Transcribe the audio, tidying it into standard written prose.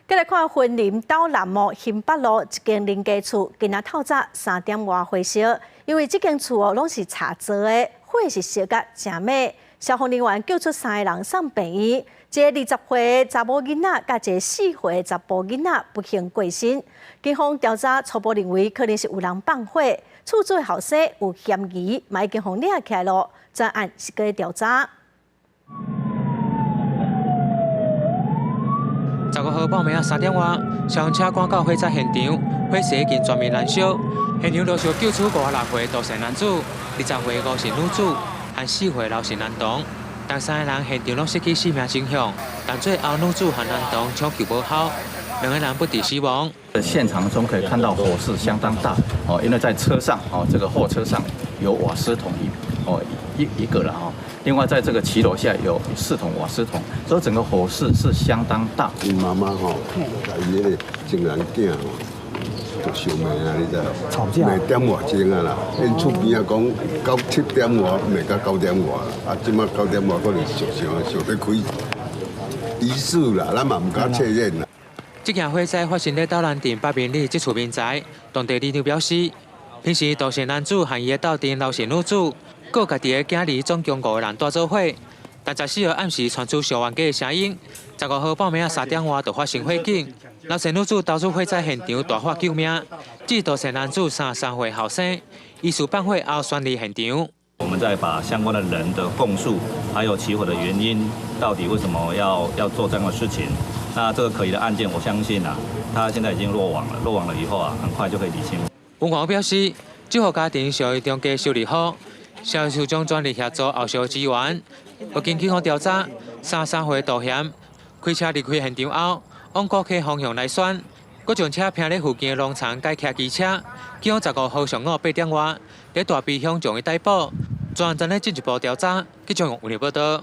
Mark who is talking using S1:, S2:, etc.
S1: 再来看云林岛南木新北路一间邻家厝，今仔透早3点外火烧，因为这间厝拢是茶做的，火是烧甲真猛。消防人员救出3个人送病院，一个20岁的查某囡仔，甲一个4岁的查甫囡仔不幸过身。警方调查初步认为，可能是有人放火，厝主的后生有嫌疑，嘛已经被抓起来了。专案是搁调查。
S2: 15号傍暝3点外，消防车赶到火灾现场，火势已经全面燃烧。现场陆续救出56岁杜姓男子、20岁吴姓女子和4岁刘姓男童，但3个人现场拢失去生命迹象，但最后女子和男童抢救无效，2个人不治死亡。
S3: 现场中可以看到火势相当大哦，因为在车上哦，这个货车上有瓦斯桶一个了哈。 另外，在这个骑楼下有4桶瓦斯桶，所以整个火势是相当大。
S4: 因妈妈吼，甲伊个情人囝吼，就烧命啊！你知？
S5: 吵架。
S4: 袂点外钟啊啦，因厝边啊讲到7点外，袂到9点外，啊，即马9点外可能烧得开，疑似啦，咱嘛唔敢确认啦。
S2: 这件火灾发生在斗南镇北面里这厝民宅，当地里长表示，平时杜姓男子和伊的斗阵刘姓女子。 佮家己的囝儿总共5个人带做伙，但14号暗时传出消防局的声音，15号傍暝3点外就发生火警。刘姓女子逃出火灾现场大发救命，至杜姓男子33岁后生，医术办火后顺利现场。
S6: 我们再把相关的人的供述，还有起火的原因，到底为什么要做这样的事情？那这个可疑的案件，我相信啊，他现在已经落网了。落网了以后啊，很快就可以理清。
S2: 文化表示，这户家庭属于中家修理好。 消防将全力协助后续支援。目前警方调查，33岁杜嫌开车离开现场后，往高溪方向来旋，佮将车偏在附近的农场改骑机车。警方15号上午8点外，在大鼻乡将伊逮捕。专案正在进一步调查，继续用报道。